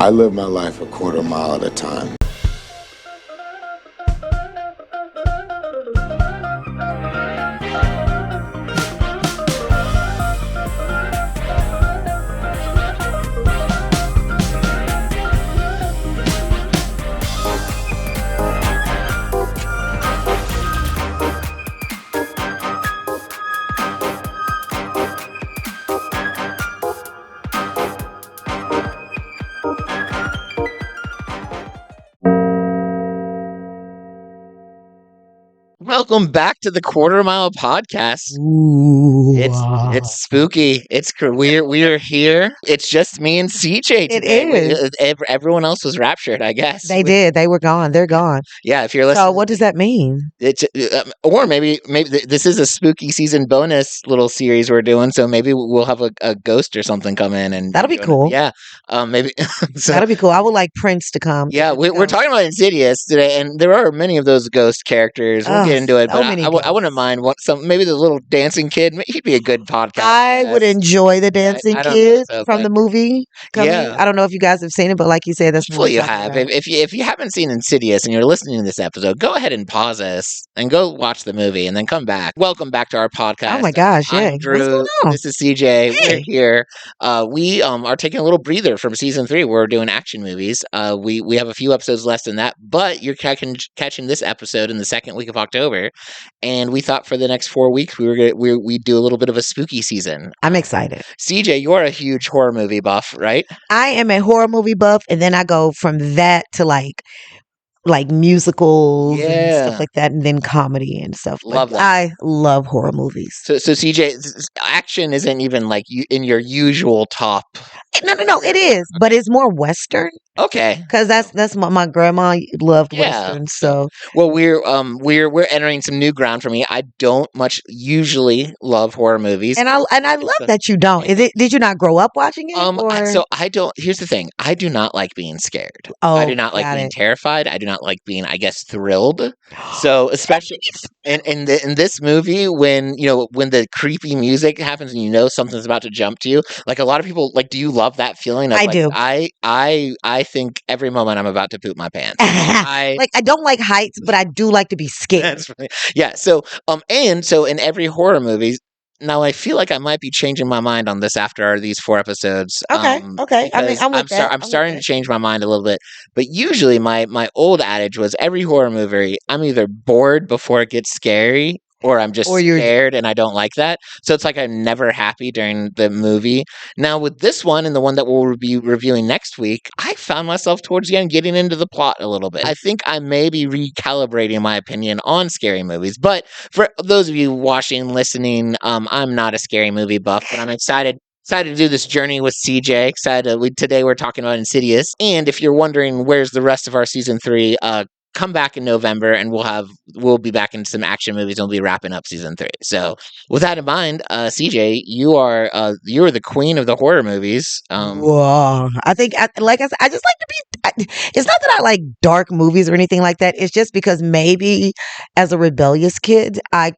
I live my life a quarter mile at a time. Welcome back to the Quarter Mile Podcast. Ooh. It's spooky. We're here. It's just me and CJ today. is. Everyone else was raptured, I guess. They did. They were gone. They're gone. Yeah, if you're listening. So what does that mean? It's or maybe this is a spooky season bonus little series we're doing. So maybe we'll have a ghost or something come in, and That'll be cool. Yeah, maybe that'll be cool. I would like Prince to come. Yeah, we're talking about Insidious today, and there are many of those ghost characters. We'll get into it, but I wouldn't mind maybe the little dancing kid. He'd be a good podcast. I would enjoy the dancing kid from the movie. Yeah, I don't know if you guys have seen it, but like you said, that's hopefully you have. If you haven't seen Insidious and you're listening to this episode, go ahead and pause us and go watch the movie and then come back. Welcome back to our podcast. Oh my gosh, yeah. I'm Drew. This is CJ. Hey. We're here. We are taking a little breather from season 3. We're doing action movies. We have a few episodes less than that, but you're catching this episode in the second week of October, and we thought for the next 4 weeks we'd do a little bit of a spooky season. I'm excited. CJ, you're a huge horror movie buff, right? I am a horror movie buff, and then I go from that to like musicals and stuff like that, and then comedy and stuff. Love that. I love horror movies. So CJ, action isn't even like in your usual top. No, it is, but it's more Western. Okay, because that's my grandma loved Westerns. So we're entering some new ground for me. I don't much usually love horror movies, and I love that you don't. Did you not grow up watching it? So I don't. Here's the thing: I do not like being scared. I do not like being terrified. I do not like being, I guess, thrilled. So especially in this movie, when the creepy music happens and something's about to jump to you, like a lot of people do you love that feeling? I do. I think every moment I'm about to poop my pants. I don't like heights, but I do like to be scared. That's right. Yeah. So in every horror movie. Now I feel like I might be changing my mind on this after these 4 episodes. Okay. I'm starting to change my mind a little bit. But usually my old adage was every horror movie, I'm either bored before it gets scary, or I'm just scared and I don't like that. So it's like I'm never happy during the movie. Now with this one and the one that we'll be reviewing next week, I found myself towards the end getting into the plot a little bit. I think I may be recalibrating my opinion on scary movies. But for those of you watching, listening, I'm not a scary movie buff, but I'm excited to do this journey with CJ. Today we're talking about Insidious. And if you're wondering where's the rest of our season 3, come back in November and we'll be back in some action movies and we'll be wrapping up season 3. So with that in mind, CJ, you're the queen of the horror movies. Whoa. I think I just like to be, it's not that I like dark movies or anything like that. It's just because maybe as a rebellious kid, I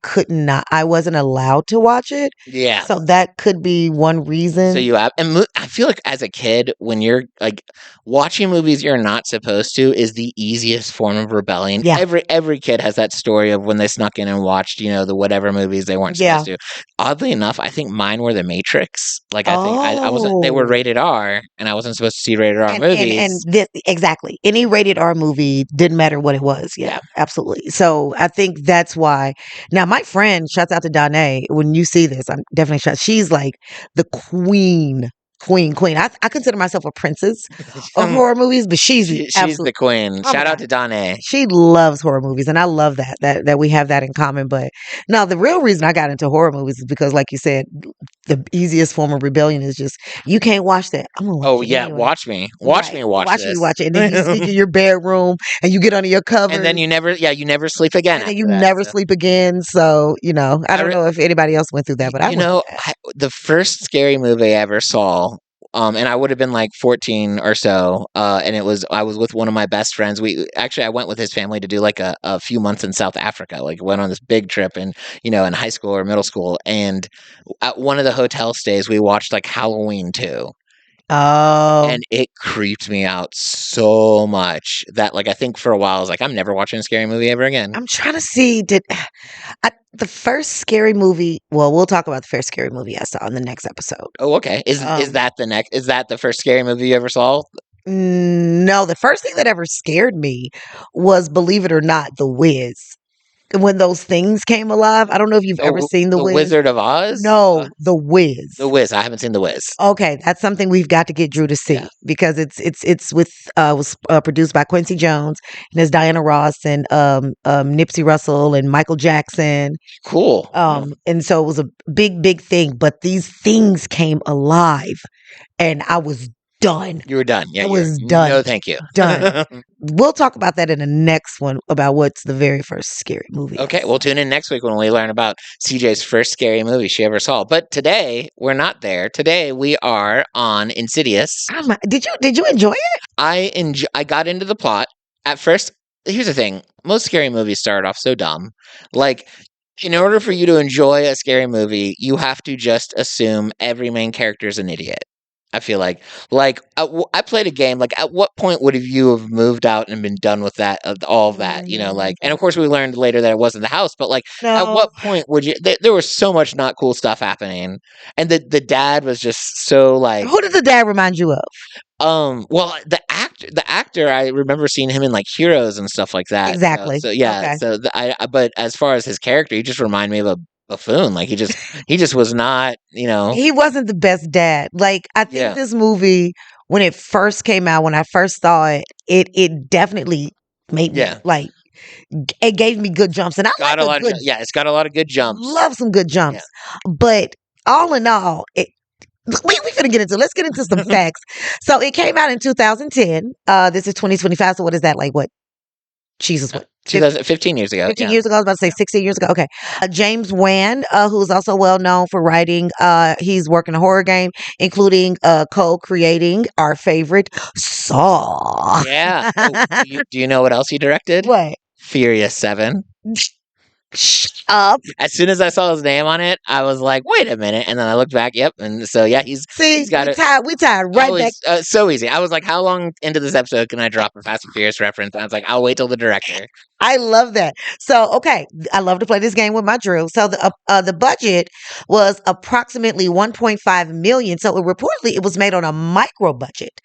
wasn't allowed to watch it. Yeah. So that could be one reason. So you have, and I feel like as a kid, when you're like watching movies you're not supposed to is the easiest form of rebellion. Yeah. Every kid has that story of when they snuck in and watched, the whatever movies they weren't supposed to. Oddly enough, I think mine were The Matrix. Like I think I wasn't. They were rated R, and I wasn't supposed to see rated R movies. Exactly. Any rated R movie didn't matter what it was. Yeah, absolutely. So I think that's why. Now my friend, shouts out to Danae. When you see this, I'm definitely shocked. She's like the queen. I consider myself a princess of horror movies, but she's the queen. Shout out to Danae. She loves horror movies, and I love that we have that in common. But no, the real reason I got into horror movies is because, like you said, the easiest form of rebellion is just you can't watch that. I'm gonna watch it anyway. Watch me watch this. Watch it, and then you sneak in your bedroom and you get under your cover, and then you never sleep again. And then you never sleep again. So I don't know if anybody else went through that, but the first scary movie I ever saw. And I would have been like 14 or so. And I was with one of my best friends. I went with his family to do like a few months in South Africa, like went on this big trip in high school or middle school. And at one of the hotel stays, we watched like Halloween 2. Oh, and it creeped me out so much that, like, I think for a while I was like, I'm never watching a scary movie ever again. I'm trying to see. The first scary movie? Well, we'll talk about the first scary movie I saw in the next episode. Oh, okay. Is that the next? Is that the first scary movie you ever saw? No, the first thing that ever scared me was, believe it or not, The Wiz. When those things came alive. I don't know if you've ever Oh, seen The The Wiz. Wizard of Oz? No, The Wiz. The Wiz. I haven't seen The Wiz. Okay, that's something we've got to get Drew to see Yeah. because it's with was produced by Quincy Jones and there's Diana Ross and Nipsey Russell and Michael Jackson. Cool. And so it was a big thing, but these things came alive and I was done. You were done. Yeah, I was done. No, thank you. Done. We'll talk about that in the next one about what's the very first scary movie. Okay, we'll tune in next week when we learn about CJ's first scary movie she ever saw. But today we're not there. Today we are on Insidious. Did you enjoy it? I got into the plot at first. Here's the thing: most scary movies start off so dumb. Like, in order for you to enjoy a scary movie, you have to just assume every main character is an idiot. I feel like I played a game. Like, at what point would you have moved out and been done with that, all of that? You know, like, and of course we learned later that it wasn't the house. But like, at what point would you? There was so much not cool stuff happening, and the dad was just so like. Who did the dad remind you of? Well, the actor, I remember seeing him in like Heroes and stuff like that. Exactly. So yeah. Okay. But as far as his character, he just reminded me of a buffoon. Like he just was not, you know. He wasn't the best dad. Like I think this movie, when it first came out, when I first saw it, it definitely made me like. It gave me good jumps, and I got a lot of it's got a lot of good jumps. Love some good jumps, but all in all, we finna get into. Let's get into some facts. So it came out in 2010. This is 2025. So what is that like? What? Jesus, what? 15 years ago. 15 years ago. I was about to say 16 years ago. Okay. James Wan, who's also well known for writing, he's working a horror game, including co-creating our favorite Saw. Yeah. Do you know what else he directed? What? Furious 7. Shut up. As soon as I saw his name on it, I was like, wait a minute. And then I looked back. Yep. And so, yeah, he's got it. We tied right back. So easy. I was like, how long into this episode can I drop a Fast and Furious reference? And I was like, I'll wait till the director. I love that. So, okay. I love to play this game with my Drew. So the budget was approximately 1.5 million. So reportedly it was made on a micro budget,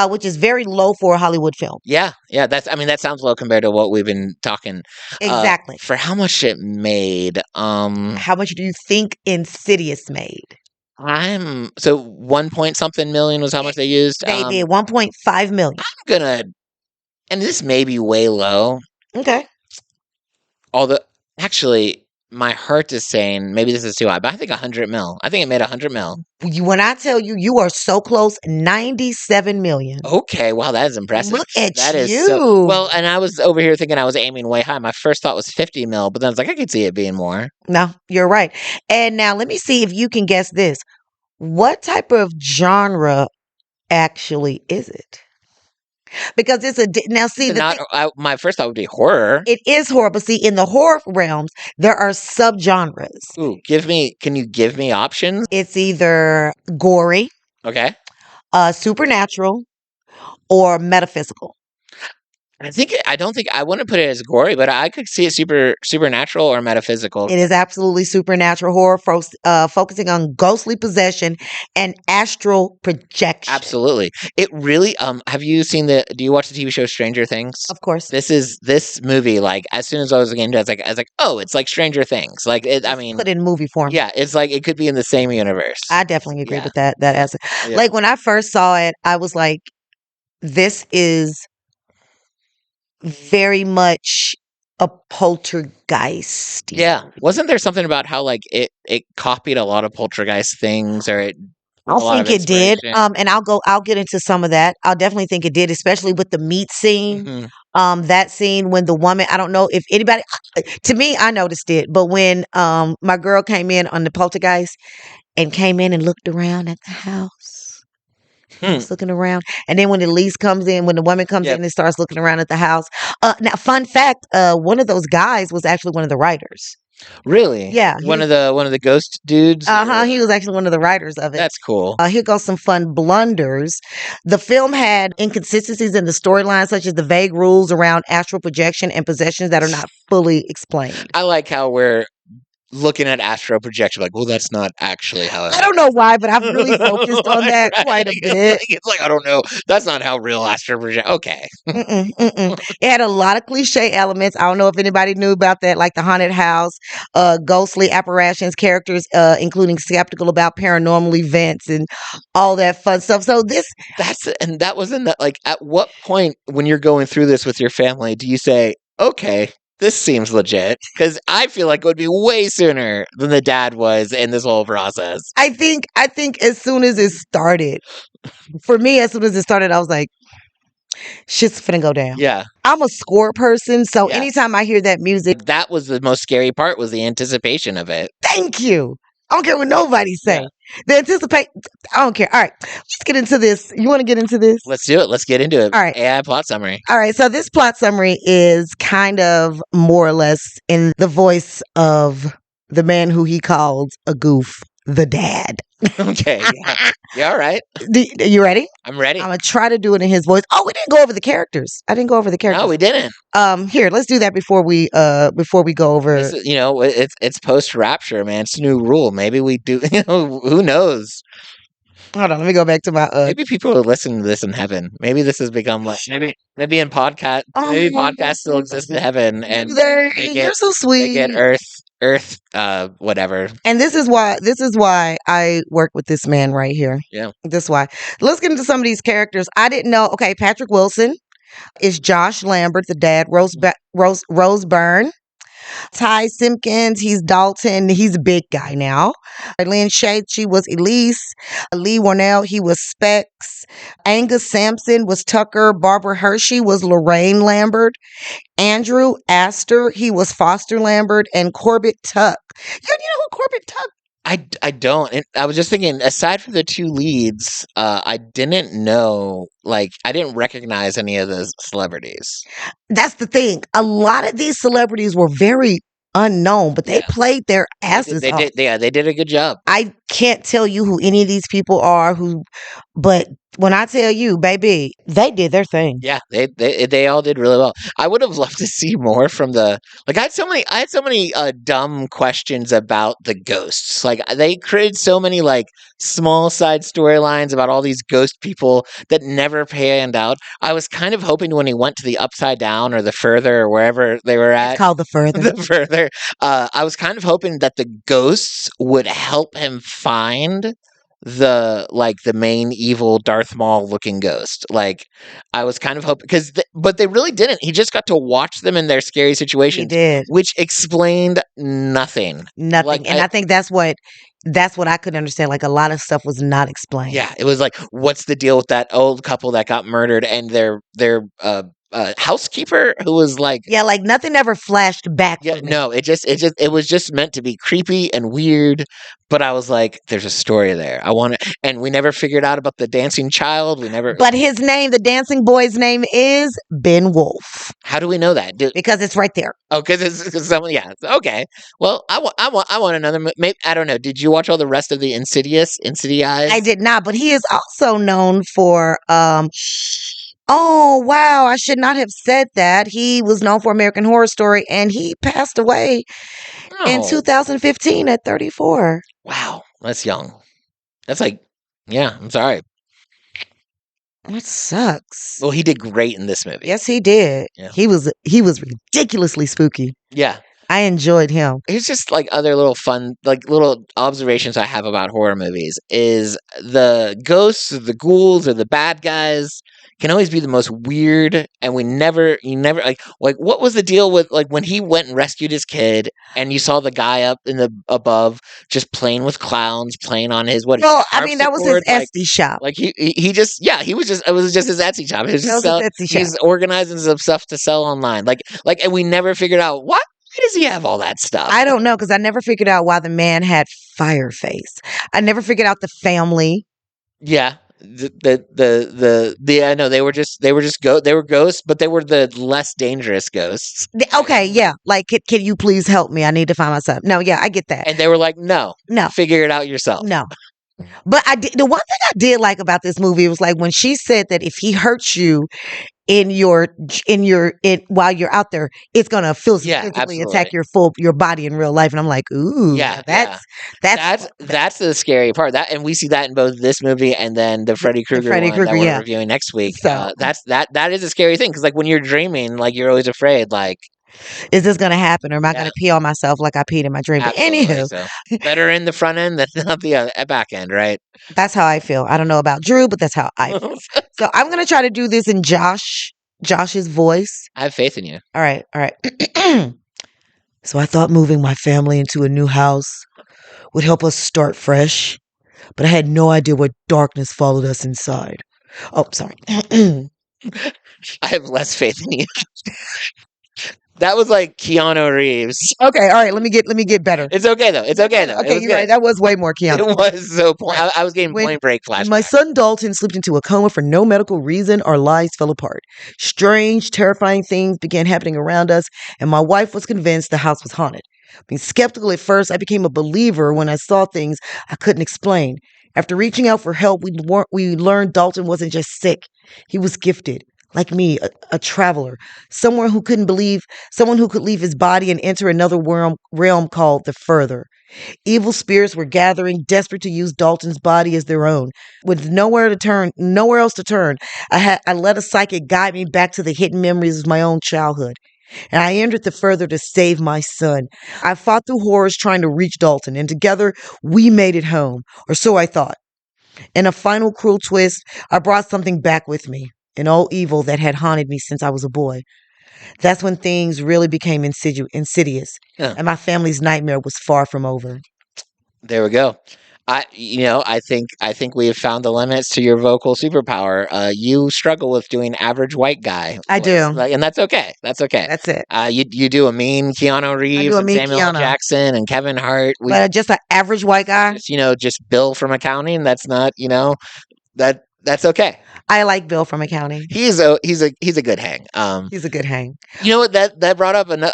which is very low for a Hollywood film. Yeah. Yeah. That sounds low compared to what we've been talking. Exactly. For how much it made. How much do you think Insidious made? So 1 point something million was how much they used. They did 1.5 million. And this may be way low. Okay. Although, actually, my heart is saying maybe this is too high, but I think 100 mil. I think it made 100 mil. When I tell you, you are so close, 97 million. Okay, wow, that is impressive. Look at that you. Is so, well, and I was over here thinking I was aiming way high. My first thought was 50 mil, but then I was like, I could see it being more. No, you're right. And now let me see if you can guess this. What type of genre actually is it? Because it's my first thought would be horror. It is horror, but see, in the horror realms, there are subgenres. Ooh, can you give me options? It's either gory, okay, supernatural, or metaphysical. I don't think I wouldn't put it as gory, but I could see it supernatural or metaphysical. It is absolutely supernatural horror, focusing on ghostly possession and astral projection. Absolutely. It really, do you watch the TV show Stranger Things? Of course. This movie, like, as soon as I was getting into it, I was like, oh, it's like Stranger Things. Like, put it in movie form. Yeah, it's like, it could be in the same universe. I definitely agree with that aspect. Yeah. Like, when I first saw it, I was like, this is very much a poltergeist. Yeah. Wasn't there something about how like it copied a lot of poltergeist things, or it I think it did. And I'll get into some of that. I'll definitely think it did, especially with the meat scene. Mm-hmm. That scene when the woman, I don't know if anybody, to me, I noticed it, but when my girl came in on the poltergeist and came in and looked around at the house. Was looking around, and then when the woman comes in and starts looking around at the house. Now, fun fact: one of those guys was actually one of the writers. Really? Yeah, One of the ghost dudes? he was actually one of the writers of it. That's cool. Here goes some fun blunders. The film had inconsistencies in the storyline, such as the vague rules around astral projection and possessions that are not fully explained. I like how we're looking at astral projection like, well, that's not actually how it I don't know why, but I've really focused on that Right. quite a bit. It's like, I don't know. That's not how real astral projection. Okay. It had a lot of cliche elements. I don't know if anybody knew about that, like the haunted house, ghostly apparitions, characters, including skeptical about paranormal events and all that fun stuff. So that was in that, like, at what point when you're going through this with your family do you say, okay, this seems legit? Because I feel like it would be way sooner than the dad was in this whole process. I think as soon as it started, for me, as soon as it started, I was like, shit's finna go down. Yeah. I'm a score person, so Yeah. anytime I hear that music, that was the most scary part, was the anticipation of it. thank you. I don't care what nobody say. Yeah. The anticipate, I don't care. All right, let's get into this. You want to get into this? Let's do it. Let's get into it. All right. AI plot summary. All right, so this plot summary is kind of more or less in the voice of the man who he called a goof, the dad. Okay. Yeah. All right. You ready? I'm ready. I'm gonna try to do it in his voice. Oh, we didn't go over the characters. I didn't go over the characters. No, we didn't. Here, let's do that before we go over. This is, it's post rapture, man. It's a new rule. Maybe we do. Who knows? Hold on, let me go back to my. Maybe people will listen to this in heaven. Maybe this has become like maybe in podcast. Maybe podcasts still exist in heaven, and you're so sweet. They get Earth, whatever. And this is why I work with this man right here. Yeah, this is why. Let's get into some of these characters. I didn't know. Okay, Patrick Wilson is Josh Lambert, the dad. Rose Byrne. Ty Simpkins, he's Dalton. He's a big guy now. Lynn Shade, she was Elise. Lee Warnell, he was Specs. Angus Sampson was Tucker. Barbara Hershey was Lorraine Lambert. Andrew Astor, he was Foster Lambert. And Corbett Tuck. You know who Corbett Tuck? I don't. And I was just thinking, aside from the two leads, I didn't know, like, I didn't recognize any of the celebrities. That's the thing. A lot of these celebrities were very unknown, but they played their asses off. They did a good job. I can't tell you who any of these people are, but when I tell you, baby, they did their thing. Yeah, they all did really well. I would have loved to see more from I had so many dumb questions about the ghosts. Like, they created so many like small side storylines about all these ghost people that never panned out. I was kind of hoping when he went to the Upside Down or the Further or wherever they were at. It's called the Further. The Further. I was kind of hoping that the ghosts would help him find the main evil Darth Maul looking ghost. Like, I was kind of hoping, but they really didn't. He just got to watch them in their scary situations. He did, which explained nothing. Like, and I think that's what I could understand. Like, a lot of stuff was not explained. Yeah, it was like, what's the deal with that old couple that got murdered and their housekeeper who was like, yeah, like nothing ever flashed back. Yeah, no, it was just meant to be creepy and weird. But I was like, there's a story there. I want to, and we never figured out about the dancing child. But his name, the dancing boy's name is Ben Wolf. How do we know that? Because it's right there. Oh, because it's someone. Yeah. Okay. Well, I want another. Maybe, I don't know. Did you watch all the rest of the Insidious? I did not. But he is also known for. Oh, wow. I should not have said that. He was known for American Horror Story, and he passed away in 2015 at 34. Wow. That's young. That's like, yeah, I'm sorry. That sucks. Well, he did great in this movie. Yes, he did. Yeah. He was ridiculously spooky. Yeah. I enjoyed him. It's just like other little fun, like little observations I have about horror movies is the ghosts or the ghouls or the bad guys can always be the most weird, and you never like what was the deal with, like, when he went and rescued his kid and you saw the guy up in the above just playing with clowns, playing on his Well, I mean, that was his Etsy shop. Like it was just his Etsy shop. He's organizing some stuff to sell online. Like and we never figured out why does he have all that stuff? I don't know, because I never figured out why the man had fire face. I never figured out the family. Yeah. I know they were ghosts, but they were the less dangerous ghosts. Okay, yeah. Like, can you please help me? I need to find myself. No, yeah, I get that. And they were like, no, figure it out yourself. No. But the one thing I did like about this movie was like when she said that if he hurts you while you're out there, it's gonna physically attack your body in real life. And I'm like, ooh, that's the scary part. And we see that in both this movie and then the Freddy Krueger one that we're reviewing next week. So that is a scary thing because like when you're dreaming, like you're always afraid, like, is this gonna happen or am I gonna pee on myself like I peed in my dream? But anywho, so. Better in the front end than not the back end, right? That's how I feel. I don't know about Drew, but that's how I feel. So I'm gonna try to do this in Josh's voice. I have faith in you. All right. So I thought moving my family into a new house would help us start fresh, but I had no idea what darkness followed us inside. Oh, sorry. I have less faith in you. That was like Keanu Reeves. Okay, all right. Let me get better. It's okay though. Okay, you're right. That was way more Keanu. It was so. I was getting Point Break flashbacks. My son Dalton slipped into a coma for no medical reason. Our lives fell apart. Strange, terrifying things began happening around us, and my wife was convinced the house was haunted. Being skeptical at first, I became a believer when I saw things I couldn't explain. After reaching out for help, we learned Dalton wasn't just sick; he was gifted. Like me, a traveler, someone who could leave his body and enter another realm called the further. Evil spirits were gathering, desperate to use Dalton's body as their own. With nowhere else to turn, I let a psychic guide me back to the hidden memories of my own childhood. And I entered the further to save my son. I fought through horrors trying to reach Dalton, and together we made it home, or so I thought. In a final cruel twist, I brought something back with me. An old evil that had haunted me since I was a boy. That's when things really became insidious, and my family's nightmare was far from over. There we go. I think we have found the limits to your vocal superpower. You struggle with doing average white guy. I do, and that's okay. That's okay. That's it. You do a mean Keanu Reeves, and Samuel L. Jackson, and Kevin Hart. But just an average white guy. Just Bill from accounting. That's not that's okay. I like Bill from accounting. He's a good hang. He's a good hang. You know what that brought up another.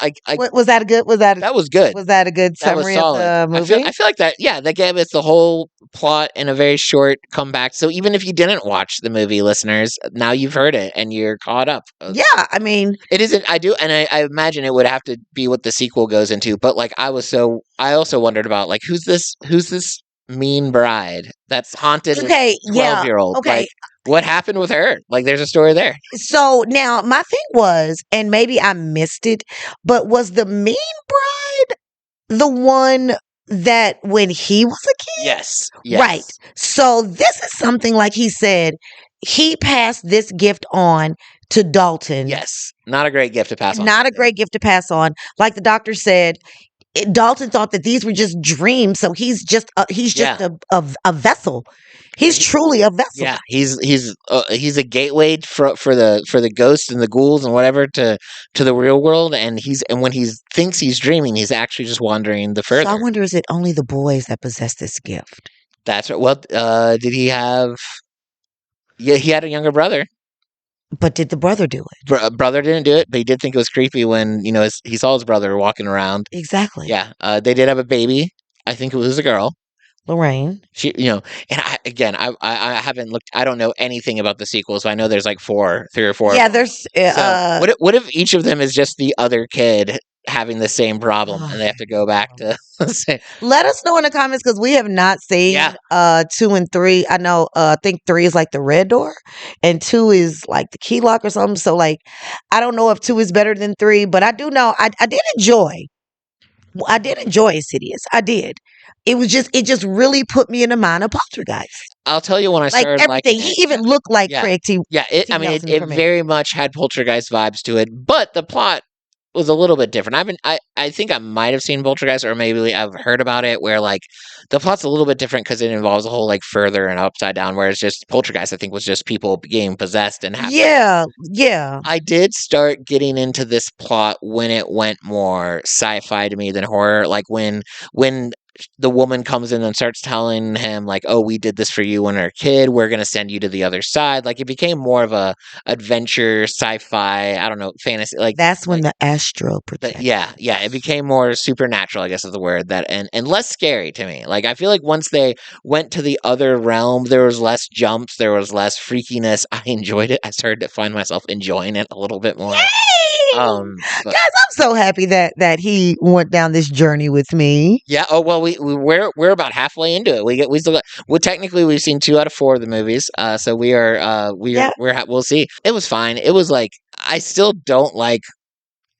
Was that a good? That was good. Was that a good summary of the movie? I feel like that. Yeah, that gave us the whole plot in a very short comeback. So even if you didn't watch the movie, listeners, now you've heard it and you're caught up. Yeah, I mean, it isn't. I do, and I imagine it would have to be what the sequel goes into. But like, I also wondered about like who's this mean bride that's haunted 12-year-old. Okay. Like, what happened with her? Like, there's a story there. So now my thing was, and maybe I missed it, but was the mean bride the one that when he was a kid? Yes. Right. So this is something like he said, he passed this gift on to Dalton. Yes. Not a great gift to pass on. Not a great gift to pass on. Like the doctor said, Dalton thought that these were just dreams, so he's just a vessel. He's truly a vessel. Yeah, he's a gateway for the ghosts and the ghouls and whatever to the real world. And when he thinks he's dreaming, he's actually just wandering the further. So I wonder, is it only the boys that possess this gift? That's right. Well, did he have? Yeah, he had a younger brother. But did the brother do it? Brother didn't do it, but he did think it was creepy when he saw his brother walking around. Exactly. Yeah, they did have a baby. I think it was a girl. Lorraine. She, and I haven't looked. I don't know anything about the sequel, so I know there's like 3 or 4. Yeah, there's. So what if each of them is just the other kid having the same problem, and they have to go back to? Let us know in the comments because we have not seen 2 and 3. I know. I think 3 is like the red door, and 2 is like the key lock or something. So like, I don't know if 2 is better than 3, but I do know I did enjoy. I did enjoy Insidious. I did. It just really put me in the mind of Poltergeist. I'll tell you when I started everything. He even looked like Craig T. Yeah, it very much had Poltergeist vibes to it, but the plot was a little bit different. I think I might have seen Poltergeist, or maybe I've heard about it, where like the plot's a little bit different because it involves a whole like further and upside down, whereas just Poltergeist I think was just people getting possessed and having. Yeah. I did start getting into this plot when it went more sci-fi to me than horror, like when the woman comes in and starts telling him like, "Oh, we did this for you when you were a kid. We're gonna send you to the other side." Like it became more of a adventure, sci-fi. I don't know, fantasy. That's when the astral projection. Yeah, it became more supernatural, I guess is the word, that and less scary to me. Like I feel like once they went to the other realm, there was less jumps, there was less freakiness. I enjoyed it. I started to find myself enjoying it a little bit more. Yay! But Guys, I'm so happy that he went down this journey with me. yeah. Oh well, we're about halfway into it. We still got, well, technically we've seen 2 out of 4 of the movies. So Yeah. we'll see. It was fine. It was like I still don't like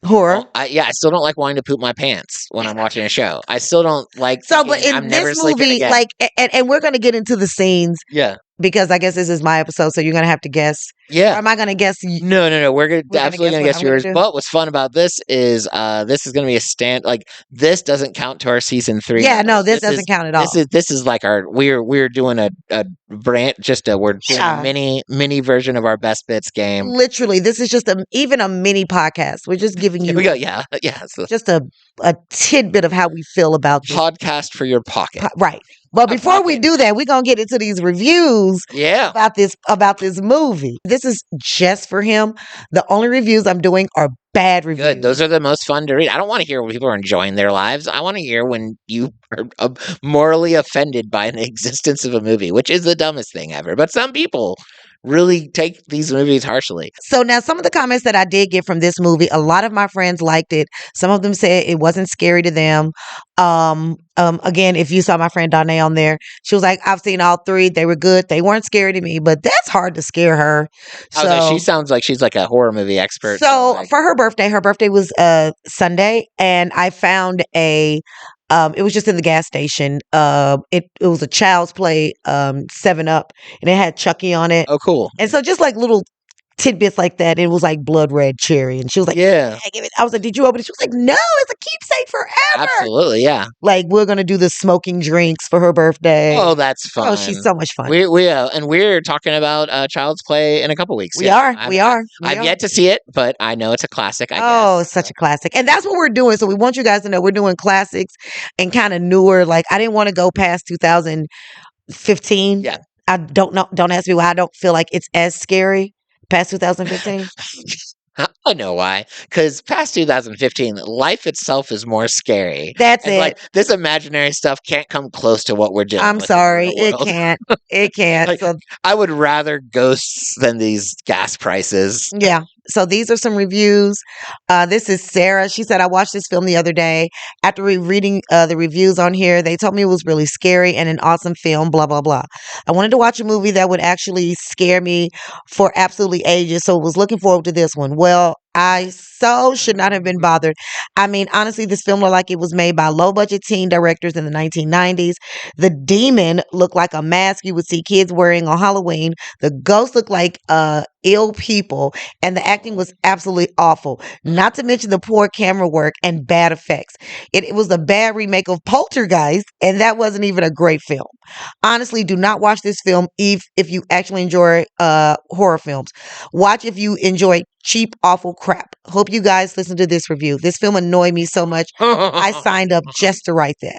Horror. I still don't like wanting to poop my pants when I'm watching a show. I still don't like. So, but in I'm never this sleeping movie, again. like, and we're gonna get into the scenes Yeah, because I guess this is my episode, so you're gonna have to guess. Or yeah. am I gonna guess? No. We're We're absolutely gonna what guess I'm gonna yours. do? But what's fun about this is gonna be a stand. Like this doesn't count to our season 3. Yeah, no, numbers. this doesn't count at all. This is like our we're doing a brand we're doing Yeah. a mini version of our best bits game. Literally, this is just even a mini podcast. We're just giving Here you we go. Yeah. So just a tidbit of how we feel about this. podcast for your pocket. Right. But before we do that, we're gonna get into these reviews Yeah. about this movie. This is just for him. The only reviews I'm doing are bad reviews. Good. Those are the most fun to read. I don't want to hear when people are enjoying their lives. I want to hear when you are morally offended by the existence of a movie, which is the dumbest thing ever. But some people really take these movies harshly. So now some of the comments that I did get from this movie, a lot of my friends liked it. Some of them said it wasn't scary to them. Again, if you saw my friend Danae on there, she was like, I've seen all 3. They were good. They weren't scary to me, but that's hard to scare her. So She sounds like she's like a horror movie expert. So like, for her birthday was Sunday, and I found it was just in the gas station. It was a Child's Play 7-Up, and it had Chucky on it. oh, cool. And so just like little tidbits like that. It was like blood red cherry, and she was like, Yeah. give it. I was like, did you open it? She was like, no, it's a keepsake forever. Absolutely, yeah. Like we're gonna do the smoking drinks for her birthday. Oh, that's fun. Oh, she's so much fun. We're talking about Child's Play in a couple weeks. We are. I've yet to see it, but I know it's a classic. I Oh, guess. it's such a classic. And that's what we're doing. So we want you guys to know we're doing classics and kind of newer. Like I didn't want to go past 2015. Yeah. I don't know. Don't ask me why I don't feel like it's as scary past 2015. I know why. Because past 2015, life itself is more scary. That's And, it. like this imaginary stuff can't come close to what we're doing. I'm sorry. It can't. It can't. Like, So I would rather ghosts than these gas prices. yeah. So these are some reviews. This is Sarah. She said, I watched this film the other day. After reading the reviews on here, they told me it was really scary and an awesome film, blah, blah, blah. I wanted to watch a movie that would actually scare me for absolutely ages, so was looking forward to this one. Well, I so should not have been bothered. I mean, honestly, this film looked like it was made by low-budget teen directors in the 1990s. The demon looked like a mask you would see kids wearing on Halloween. The ghost looked like ill people, and the acting was absolutely awful. Not to mention the poor camera work and bad effects. It was a bad remake of Poltergeist, and that wasn't even a great film. Honestly, do not watch this film if you actually enjoy horror films. Watch if you enjoy cheap, awful crap. Hope you guys listen to this review. This film annoyed me so much, I signed up just to write that.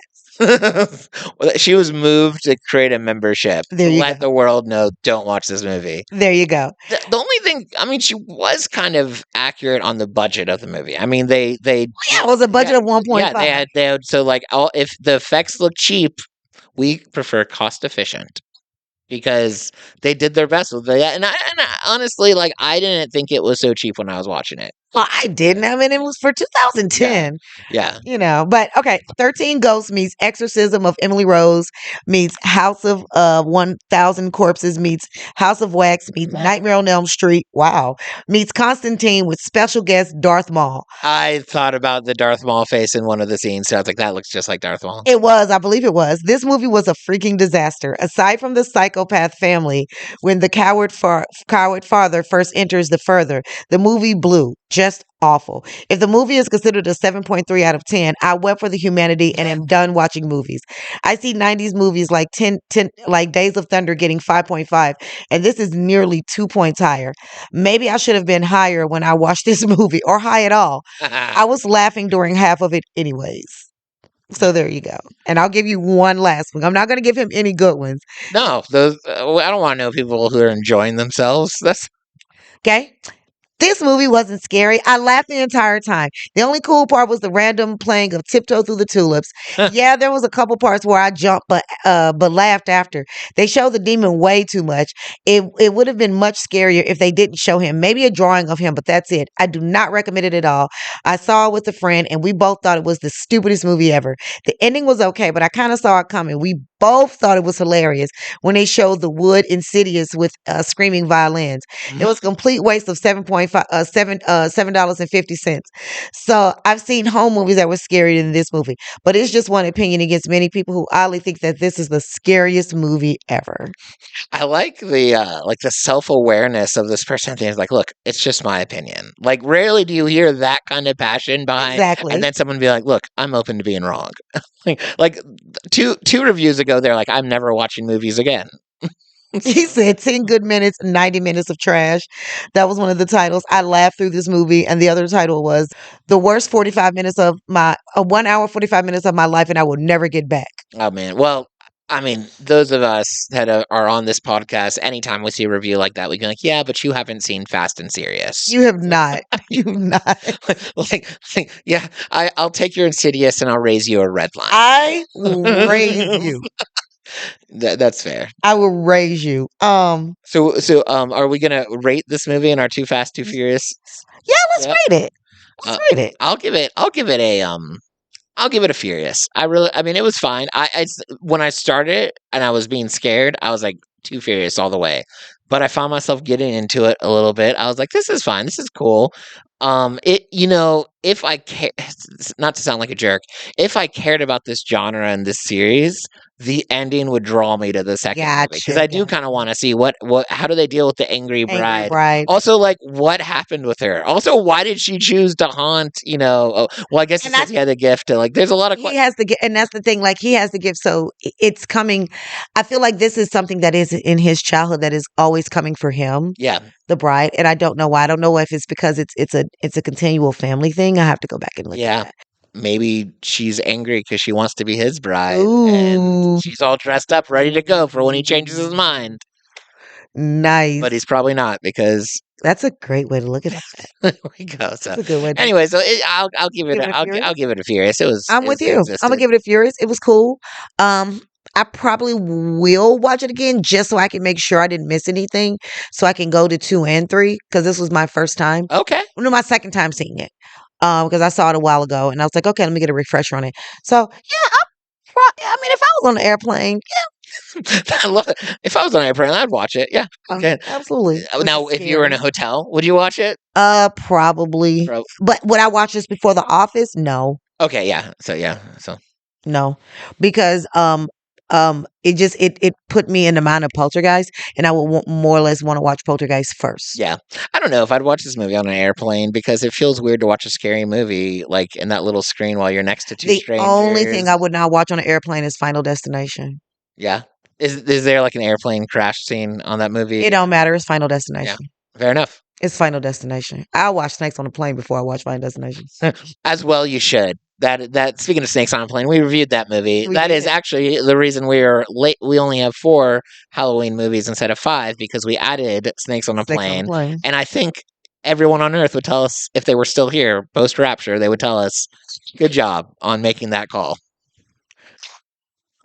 Well, she was moved to create a membership There to you let go. the world know, don't watch this movie. There you go. The only thing, I mean, she was kind of accurate on the budget of the movie. I mean, they Yeah, it was a budget of 1.5. yeah, they had so like if the effects look cheap, we prefer cost efficient because they did their best with it. And I honestly, like, I didn't think it was so cheap when I was watching it. Well, I didn't. I mean, it was for 2010. Yeah. You know, but okay. 13 Ghosts meets Exorcism of Emily Rose meets House of 1,000 Corpses meets House of Wax meets Nightmare on Elm Street. Wow. Meets Constantine with special guest Darth Maul. I thought about the Darth Maul face in one of the scenes, so I was like, that looks just like Darth Maul. It was, I believe it was. This movie was a freaking disaster. Aside from the psychopath family, when the coward father first enters the further, the movie blew. Just awful. If the movie is considered a 7.3 out of 10, I wept for the humanity and am done watching movies. I see 90s movies like 10 like Days of Thunder getting 5.5, and this is nearly 2 points higher. Maybe I should have been higher when I watched this movie, or high at all. I was laughing during half of it anyways. So there you go. And I'll give you one last one. I'm not going to give him any good ones. No, those I don't want to know people who are enjoying themselves. That's Okay. This movie wasn't scary. I laughed the entire time. The only cool part was the random playing of Tiptoe Through the Tulips. Yeah, there was a couple parts where I jumped but laughed after. They showed the demon way too much. It would have been much scarier if they didn't show him. Maybe a drawing of him, but that's it. I do not recommend it at all. I saw it with a friend and we both thought it was the stupidest movie ever. The ending was okay, but I kind of saw it coming. We both thought it was hilarious when they showed the wood Insidious with screaming violins. It was a complete waste of 7.50 cents. So I've seen home movies that were scarier than this movie, but it's just one opinion against many people who oddly think that this is the scariest movie ever. I like the self-awareness of this person. It's like, look, it's just my opinion. Like, rarely do you hear that kind of passion behind, and Exactly. then someone be like, look, I'm open to being wrong. like two reviews ago, they're like, I'm never watching movies again. He said 10 good minutes, 90 minutes of trash. That was one of the titles. I laughed through this movie. And the other title was the worst 45 minutes of my, 1 hour, 45 minutes of my life, and I will never get back. Oh man, well, I mean, those of us that are on this podcast, anytime we see a review like that, we go like, yeah, but you haven't seen Fast and Serious. You have not. You've not. Yeah, I'll take your Insidious and I'll raise you a red line. I will raise you. That's fair. I will raise you. So, are we gonna rate this movie in our Too Fast, Too Furious? Yeah, let's rate it. Let's rate it. I'll give it I'll give it a Furious. I mean, it was fine. When I started and I was being scared, I was like, Too Furious all the way. But I found myself getting into it a little bit. I was like, this is fine. This is cool. If I care, not to sound like a jerk, if I cared about this genre and this series, the ending would draw me to the second movie because I do kind of want to see how do they deal with the angry bride. Also, like, what happened with her? Also, why did she choose to haunt? Well, I guess he had the gift to, like. There's a lot of he has the gift, and that's the thing. Like, he has the gift, so it's coming. I feel like this is something that is in his childhood that is always coming for him. Yeah, the bride, and I don't know why. I don't know if it's because it's a continual family thing. I have to go back and look. Yeah. At that. Maybe she's angry because she wants to be his bride. Ooh. And she's all dressed up, ready to go for when he changes his mind. Nice. But he's probably not because... That's a great way to look at that. There we go. So, that's a good way. Anyway, so I'll give it I'll give it a Furious. I'm with you. I'm gonna give it a Furious. It was cool. I probably will watch it again just so I can make sure I didn't miss anything, so I can go to 2 and 3 because this was my first time. Okay. No, my second time seeing it. Because I saw it a while ago and I was like, okay, let me get a refresher on it. So yeah, I mean, if I was on the airplane, yeah. If I was on an airplane, I'd watch it. Yeah. Okay. Absolutely. Now, if you were in a hotel, would you watch it? Probably. But would I watch this before The Office? No. Okay. Yeah. So no, because it put me in the mind of Poltergeist, and I would more or less want to watch Poltergeist first. Yeah, I don't know if I'd watch this movie on an airplane because it feels weird to watch a scary movie like in that little screen while you're next to two strangers. The only thing I would not watch on an airplane is Final Destination. Yeah, is there like an airplane crash scene on that movie? It don't matter. It's Final Destination. Yeah, fair enough. It's Final Destination. I'll watch Snakes on a Plane before I watch Final Destination. As well, you should. That speaking of Snakes on a Plane, we reviewed that movie. That is actually the reason we are late. We only have 4 Halloween movies instead of 5 because we added Snakes on a Plane. And I think everyone on Earth would tell us if they were still here post Rapture, they would tell us, "Good job on making that call."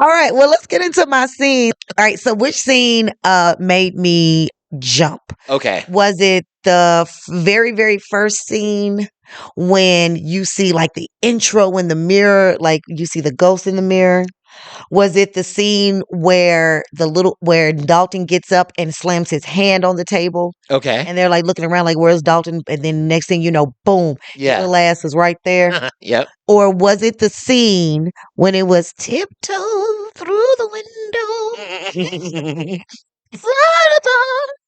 All right, well, let's get into my scene. All right, so which scene made me jump? Okay, was it the very, very first scene when you see like the intro in the mirror, like you see the ghost in the mirror? Was it the scene where where Dalton gets up and slams his hand on the table? Okay. And they're like looking around like, where's Dalton? And then next thing you know, boom. Yeah. Little ass is right there. Yep. Or was it the scene when it was tiptoe through the window?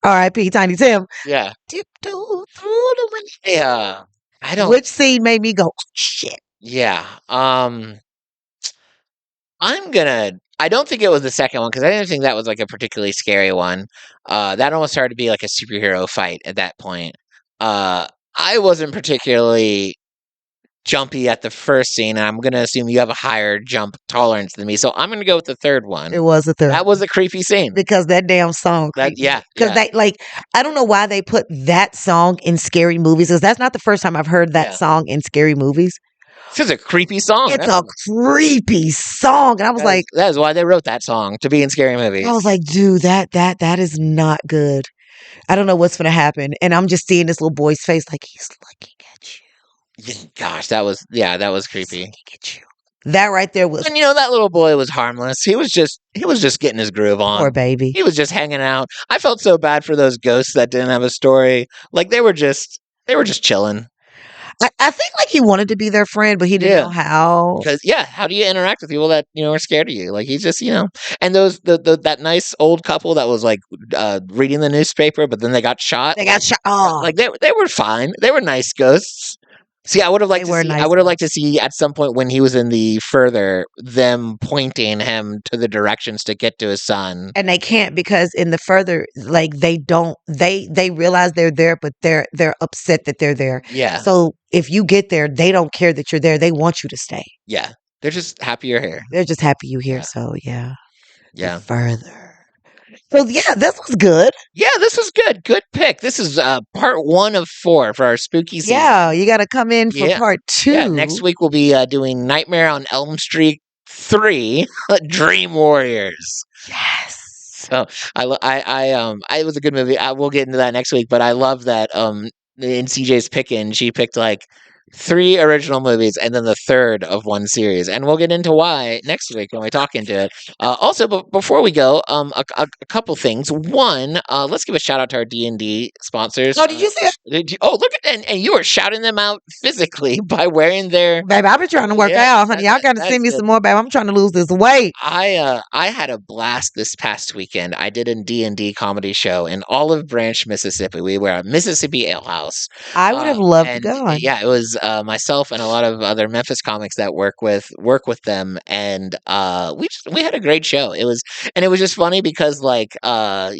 R.I.P. Tiny Tim. Yeah. Tiptoe through the window. Yeah. I don't. Which scene made me go, oh, shit? Yeah. I don't think it was the second one because I didn't think that was like a particularly scary one. That almost started to be like a superhero fight at that point. I wasn't particularly jumpy at the first scene, and I'm going to assume you have a higher jump tolerance than me. So I'm going to go with the third one. It was the third. That was a creepy scene. Because that damn song. Because they like, I don't know why they put that song in scary movies. Because that's not the first time I've heard that song in scary movies. It's a creepy song. It's a creepy song, and I was like, that is why they wrote that song, to be in scary movies. I was like, dude, that is not good. I don't know what's going to happen, and I'm just seeing this little boy's face, like he's looking at you. Gosh, that was creepy. He's looking at you. That right there was. And that little boy was harmless. He was just getting his groove on. Poor baby. He was just hanging out. I felt so bad for those ghosts that didn't have a story. Like they were just chilling. I think like he wanted to be their friend, but he didn't know how. Because how do you interact with people that are scared of you? Like he's just and those that nice old couple that was like reading the newspaper, but then they got shot. They got shot. Oh, like they were fine. They were nice ghosts. See, I would have liked to see. I would have liked to see at some point when he was in the further them pointing him to the directions to get to his son. And they can't because in the further, like they don't. They realize they're there, but they're upset that they're there. Yeah. So if you get there, they don't care that you're there. They want you to stay. Yeah. They're just happy you're here. They're just happy you're here. Yeah. So yeah. Yeah. The further. So yeah, this was good. Yeah, this was good. Good pick. This is part 1 of 4 for our spooky season. Yeah, you got to come in for part 2. Yeah, next week we'll be doing Nightmare on Elm Street 3, Dream Warriors. Yes. So it was a good movie. We'll get into that next week, but I love that in CJ's picking, she picked like 3 original movies and then the third of one series, and we'll get into why next week when we talk into it. Also, before we go, a couple things. One, let's give a shout out to our D&D sponsors. Oh, did you see it? Look at and you were shouting them out physically by wearing their. Baby, I've been trying to work out, honey. Y'all got to send me some more, baby. I'm trying to lose this weight. I had a blast this past weekend. I did a D&D comedy show in Olive Branch, Mississippi. We were at Mississippi Ale House. I would have loved to go. Yeah, it was myself and a lot of other Memphis comics that work with them, and we had a great show. It was just funny because like I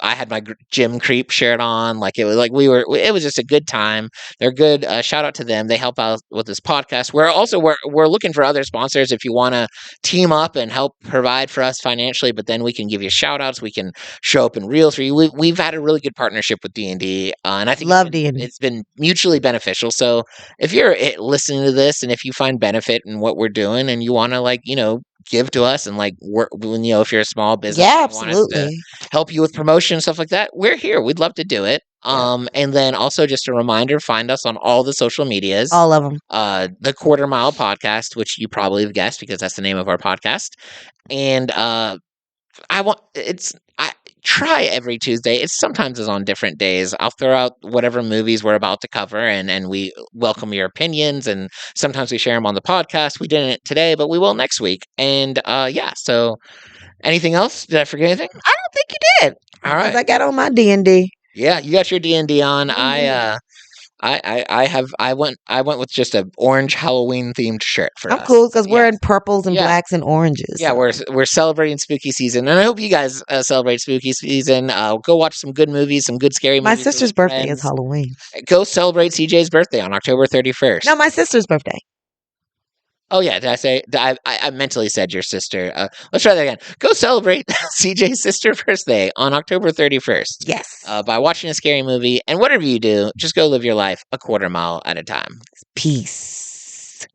had my Gym Creep shirt on, like it was like it was just a good time. They're good. Shout out to them. They help out with this podcast. We're looking for other sponsors if you want to team up and help provide for us financially, but then we can give you shout outs. We can show up in reels for you. We've had a really good partnership with D&D, and I think it's been mutually beneficial. So if you're listening to this and if you find benefit in what we're doing and you want to give to us and like work when if you're a small business, absolutely, help you with promotion and stuff like that, we're here. We'd love to do it. And then also just a reminder, find us on all the social medias, all of them. The Quarter Mile Podcast, which you probably have guessed because that's the name of our podcast. And I try every Tuesday. It sometimes is on different days. I'll throw out whatever movies we're about to cover, and we welcome your opinions. And sometimes we share them on the podcast. We didn't today, but we will next week. And so anything else? Did I forget anything? I don't think you did. All right, I got on my D&D. Yeah, you got your D&D on. Mm-hmm. I went with just an orange Halloween themed shirt for us. I'm cool because we're in purples and blacks and oranges. Yeah, we're celebrating spooky season, and I hope you guys celebrate spooky season. Go watch some good movies, some good scary movies. My sister's birthday is Halloween. Go celebrate CJ's birthday on October 31st. No, my sister's birthday. Oh yeah, did I say? I mentally said your sister. Let's try that again. Go celebrate CJ's sister's birthday on October 31st. Yes. By watching a scary movie, and whatever you do, just go live your life a quarter mile at a time. Peace.